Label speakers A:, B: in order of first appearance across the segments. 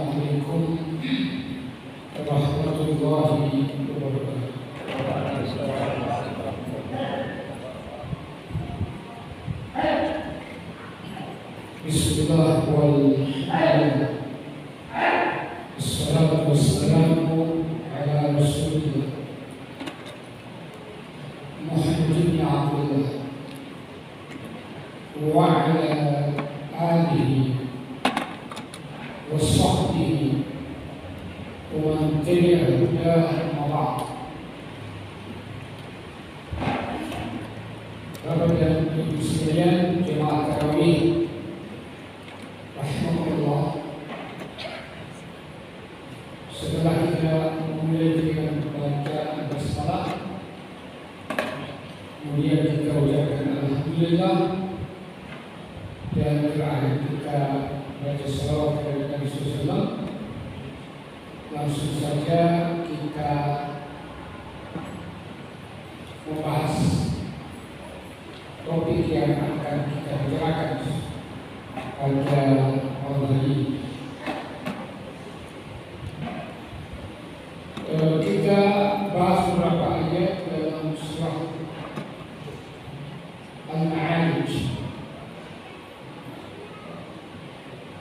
A: Assalamualaikum warahmatullahi wabarakatuh. Bismillah walhamdulillah. Assalatu wassalamu ala rasulillah Muhammadin Abdullah wa ala alihi wa sahbihi wa man tabi'a hudahu amma ba'd. Bapak dan Ibu sekalian, jemaah tarawih rahmatullah. Setelah kita memulai dengan bacaan basmalah, kemudian kita ucapkan alhamdulillah, dan terakhir kita baca salawat kepada Nabi SAW. Langsung saja kita membahas topik yang akan kita bicarakan pada malam ini. Kita bahas beberapa ayat dalam surah Al-Ma'arij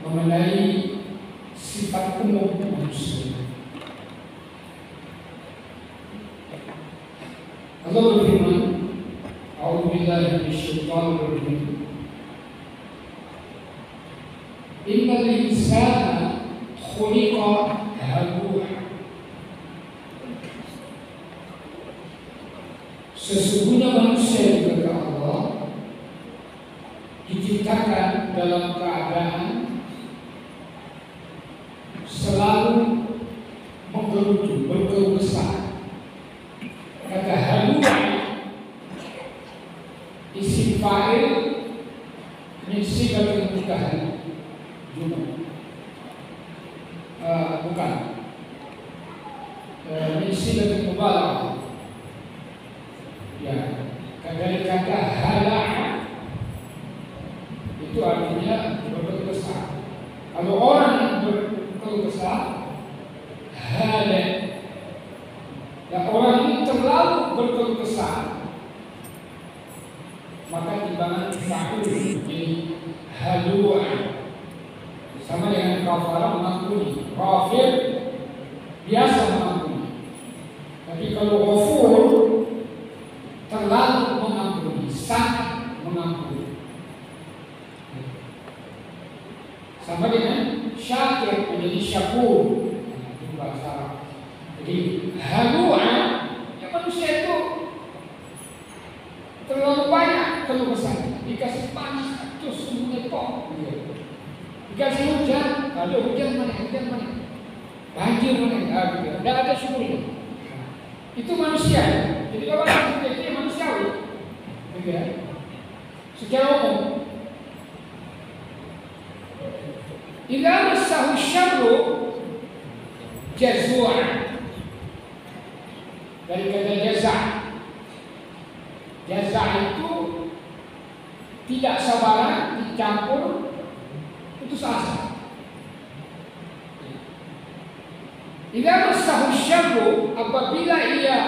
A: mengenai sifat umum manusia. Allah berfirman, A'udzubillahi minasyaitonir rajim. Innal insana khuliqa halu'a. Sesungguhnya manusia juga Allah diciptakan dalam keadaan selalu menggerutu, berkeluh kesah. Kata halu'a isim fa'il min sigatil mubtada bukan min sigatil mubalaghah. Ya, dari kata hala'a itu artinya berkeluh kesah. Kalau orang yang berkeluh kesah, hala, ya orang ini terlalu berkeluh kesah, maka timbangan fa'il jadi halu'a. Sama dengan kafara, mengampuni. Ghafir biasa mengampuni. Tapi kalau ghafur terlalu mengampuni, sangat mengampuni. Sama dengan syakir menjadi syakur. Itu bahasa Arab. Jadi halu'a, ya manusia itu terlalu banyak keluh kesah. Dikasih panas terus semuanya kok. Dikasih hujan, ada hujan mana, banjir mana, tidak ada syukurnya. Itu manusia. Jadi kalau manusia itu manusiawi, secara umum. Idza massahu syarru jazua. Dari kata jaza. Jaza itu tidak sabaran, dicampur, putus asa. Idza massahu syarru, apabila ia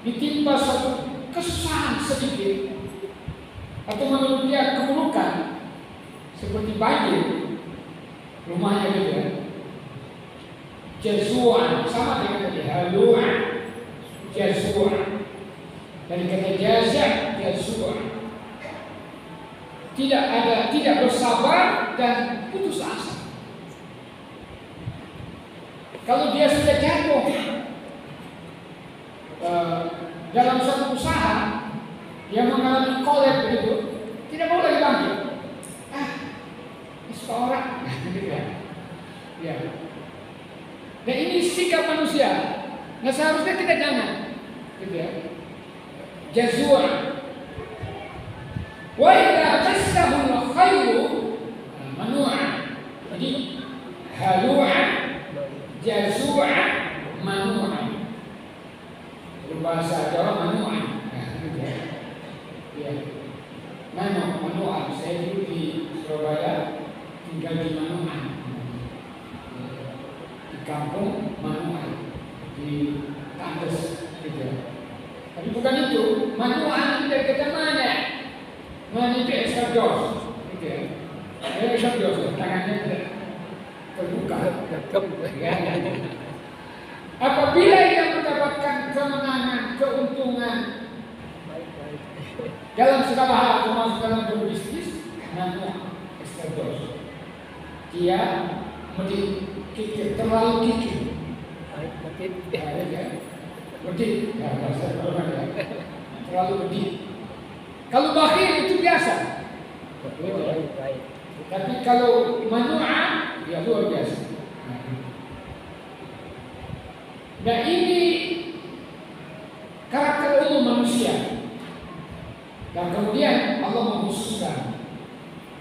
A: ditimpa suatu kesusahan sedikit atau menurut dia keburukan seperti banjir, rumahnya gitu ya, jazuan, sama dengan tadi halu'a, jazuan, dari kata jaza, jazuan, tidak bersabar dan putus asa. Kalau dia sudah jatuh dalam suatu usaha yang mengalami kolab begitu, tidak mau lagi bangkit. Seorang, ya. Dan ini sikap manusia. Nah seharusnya kita jangan, gitu ya. Jazua. Wa idza massahu al-khairu manu'a. Jadi halu'a, jazua, manu'a. Berbahasa Jawa manu'a. Ya. Manu'a. Saya dulu di Surabaya tinggal di Manu'an. kampung Manuan di Tandes gitu. Tapi bukan itu, Manuan dari kata mana? Mana itu escardos gitu ya. Escardos, tangannya tidak terbuka. Ya. Apabila ia mendapatkan kemenangan, keuntungan dalam segala hal, termasuk dalam berbisnis, namanya escardos. Dia terlalu kikir. Bedit, bahasa orang ya. Terlalu bedit. Kalau bakhil itu biasa. Tapi kalau manu'an, ya luar biasa. Nah ini karakter umum manusia. Dan kemudian Allah mengkhususkan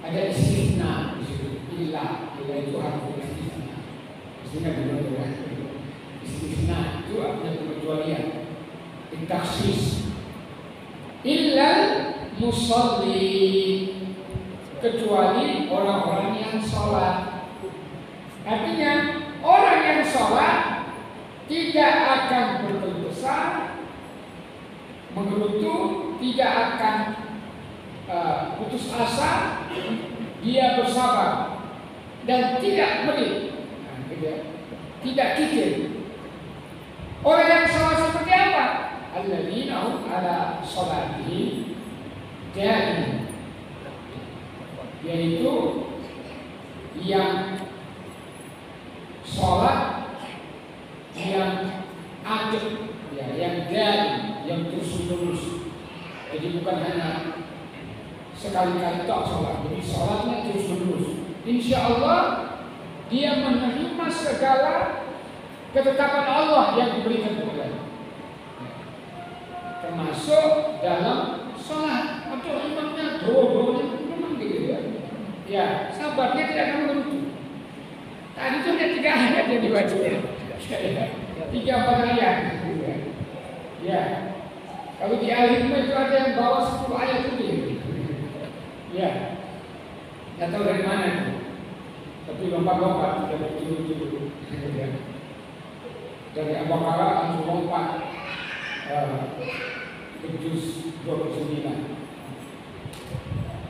A: ada istisna di situ. Ilah itu harus istisna. Istisna benar-benar. Istisna itu artinya pengecualian. Taksis. Illal musalli, kecuali orang-orang yang sholat. Artinya orang yang sholat tidak akan berkeluh kesah, menggerutu, tidak akan putus asa, dia bersabar dan tidak medit, tidak kikir. Orang yang sholat seperti apa? Alladzina hum ala sholatihim da'imun, yaitu yang sholat yang adil, ya, yang dari, yang terus-menerus. Jadi bukan hanya sekali-kali tak sholat, jadi sholatnya terus-menerus. Insya Allah dia menerima segala ketetapan Allah yang diberikan kepadanya, termasuk dalam sholat. Atau imamnya doa-doanya memang gitu ya. Ya, sabarnya tidak akan menentu. Tadi itu ada 3 ayat yang dibaca. 3-4 ayat. Ya, kalau di Al-Hikmah itu ada yang bawa 10 ayat itu. Ya, nggak tahu dari mana itu. Tapi lompat-lompat tidak betul-betul. Dari Al-Baqarah langsung lompat ke juz 29.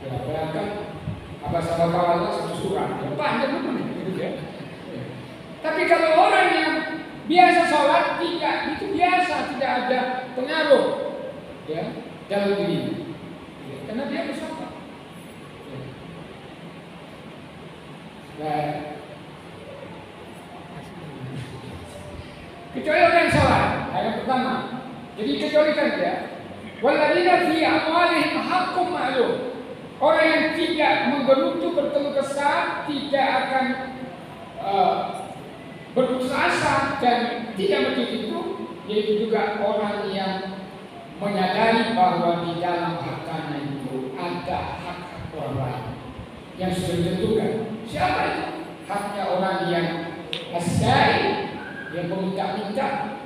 A: Ya, bayangkan Al-Baqarah satu surat, ya, panjang banget gitu ya. Tapi kalau orang yang biasa sholat, tidak, itu biasa, tidak ada pengaruh ya dalam diri, ya, karena dia bersabar. Ya. Nah, kecuali orang yang sholat, ayat pertama. Jadi kecualikan dia. Walladzina fi amwalihim haqqun ma'lum. Orang yang tidak menggerutu, berkeluh kesah, tidak akan berputus asa dan tidak begitu, yaitu juga orang yang menyadari bahwa di dalam hartanya itu ada hak orang lain yang sudah ditentukan. Siapa itu? Haknya orang yang asai, yang meminta-minta,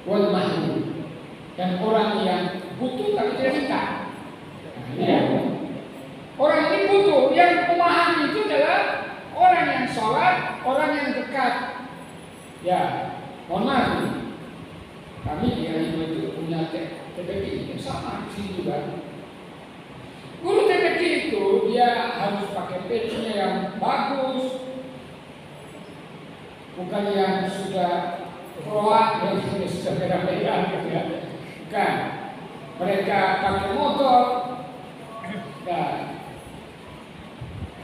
A: wal mahrum, dan orang yang butuh tapi tidak minta. Ya. Orang ini butuh, yang memahami itu adalah orang yang sholat, orang yang dekat. Ya, mohon maaf, kami di Al-Hikmah itu punya TPQ yang sama di sini juga. Guru TPQ itu dia harus pakai pecinya yang bagus, bukan yang sudah roak dan sudah merah-merah gitu ya. Bukan, mereka pakai motor. Nah,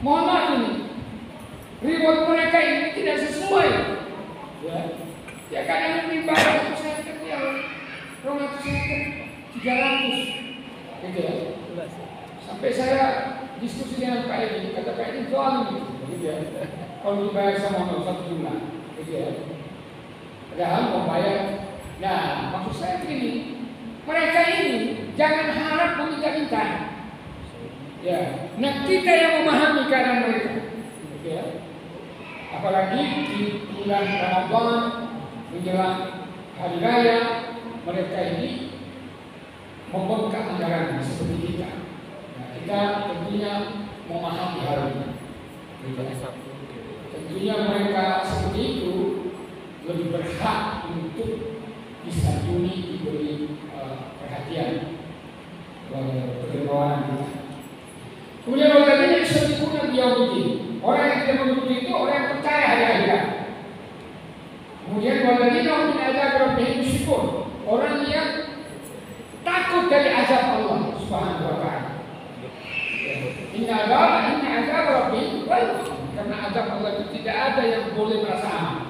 A: mohon maaf ini, reward mereka ini tidak sesuai. Ya kadang dibayar itu saya kerja 200 sekian 300 gitu ya. Sampai saya diskusi dengan Pak Edi, kata Pak Edi zalim gitu ya. Kalau dibayar sama orang 1 bulan gitu ya. Padahal mau bayar. Nah, maksud saya begini, mereka ini jangan harap meminta-minta. Ya, nah kita yang memahami keadaan mereka. Gitu ya. Apalagi di bulan Ramadan menjelang hari raya, mereka ini membengkak anggaran seperti kita. Nah, kita tentunya memahami hal ini. Tentunya mereka seperti itu lebih berhak untuk disanjungi, diberi perhatian kewibawaan kita. Kemudian orang ini sebetulnya dia begini. Orang yang tidak mengikuti itu orang yang percaya hari akhirat. Kemudian waladina hum min azab rabbihim musyfiqun. Orang yang takut dari azab Allah Subhanahu wa taala. Inna azab rabbihim karena azab Allah itu tidak ada yang boleh merasa aman.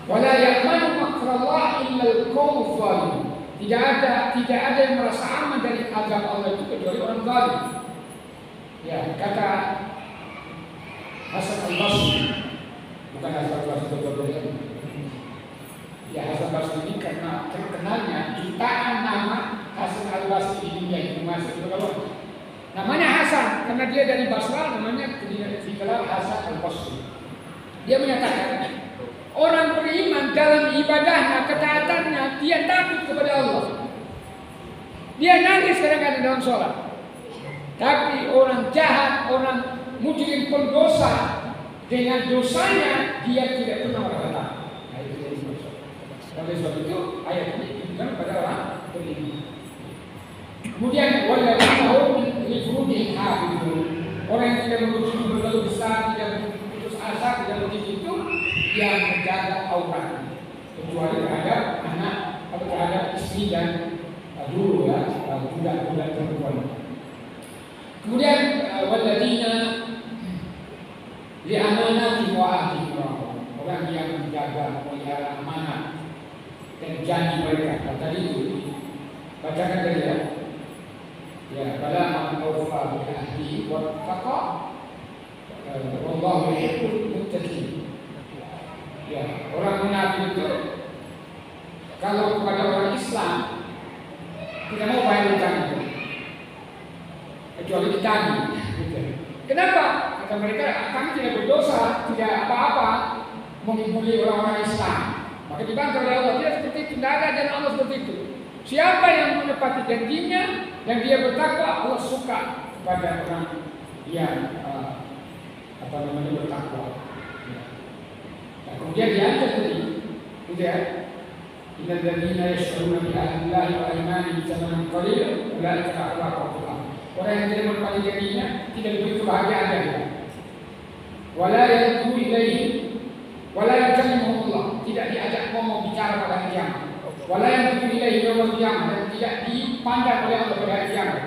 A: Wala ya'manu makrallah illa al-qaumuz zalimun. Tidak ada yang merasa aman dari azab Allah itu kecuali orang zalim. Ya, kata Hasan Al-Basri, bukan Hasan Al-Basri betul-betul. Ya, Hasan Al-Basri ini karena terkenalnya jutaan nama Hasan Al-Basri di dunia itu masuk ke bawah. Namanya Hasan karena dia dari Basra, namanya digelar Hasan Al-Basri. Dia menyatakan orang beriman dalam ibadahnya, ketaatannya, dia takut kepada Allah. Dia nangis kadang-kadang dalam sholat. Tapi orang jahat, orang mujrim pendosa, dengan dosanya dia tidak pernah berkata. Nah, itu jadi dosa. Oleh sebab itu ayat ini ditujukan kepada orang beriman. Kemudian walladzina hum li furujihim hafizun. Orang yang tidak menuju berlalu besar, tidak putus asa, tidak begitu itu, yang menjaga auratnya, kecuali terhadap anak atau terhadap istri dan dulu ya budak-budak perempuan. Kemudian walladzina li amanati wa ahdihim, orang yang menjaga melihara amanah dan janji mereka. Tadi itu bacakan tadi ya. Ya, bala man awfa bi ahdihi wa taqa wallahu yuhibbul muttaqin. Ya, orang munafik itu kalau kepada orang Islam tidak mau bayar utang itu, kecuali ditagih. Kenapa? Kata mereka, kami tidak berdosa, tidak apa-apa mengibuli orang-orang Islam. Maka dibantah oleh Allah, tidak seperti itu, tidak ada ajaran Allah seperti itu. Siapa yang menepati janjinya dan dia bertakwa, Allah suka kepada orang yang bertakwa. Nah, kemudian diancam tadi, gitu ya. Innal ladzina yashtaruna bi ahdillahi wa aymanihim thamanan qalila ulaika akhlaqul Allah. Orang yang tidak menepati janjinya tidak begitu bahagia Anda. Wala yad'u ilaihi wala yukallimuhumullah, tidak diajak ngomong bicara pada hari kiamat. Wala yad'u ilaihi yaumil qiyamah, dan tidak dipandang oleh Allah pada hari kiamat.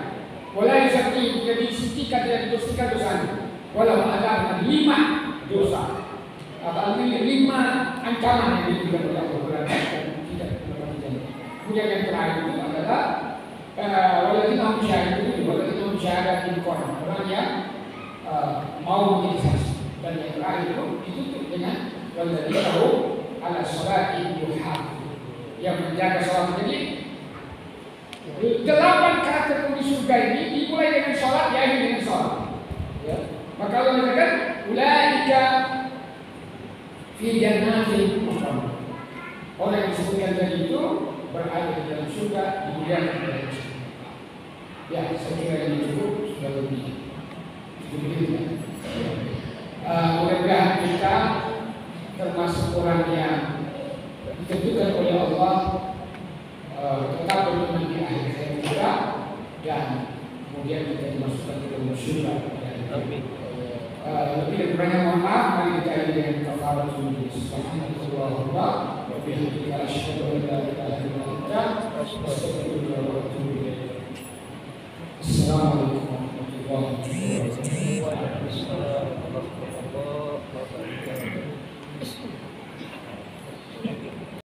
A: Wala yuzakki, tidak disucikan, tidak dibersihkan dosanya. Walau ada 5 dosa. Apalagi 5 ancaman yang diberikan oleh Allah pada tidak menepati janji. Kemudian yang terakhir itu adalah walaupun hum syahadatin Quran, orang yang mau menjadi saksi. Dan yang terakhir itu ditutup dengan walladzina hum ala sholati yuhafizun, yang menjaga sholat. Jadi 8 karakter penghuni surga ini dimulai dengan sholat, diakhiri dengan sholat. Ya. Maka Allah mengatakan ulaika fi jannatin mukarramah. Orang yang disebutkan tadi itu berada di dalam surga, dimuliakan oleh Allah. Ya, saya kira ini cukup, sudah lebih begitu. Mudah-mudahan kita termasuk orang yang ditentukan oleh Allah tetap beriman di akhir hayat kita, dan kemudian kita dimasukkan ke dalam surga. Lebih dan kurangnya mohon maaf. Mari kita akhiri dengan kafaratul majlis. Subhanallah wa bihamdihi asyhadu an la ilaha illa anta astaghfiruka wa atubu ilaik. Assalamualaikum warahmatullahi wabarakatuh.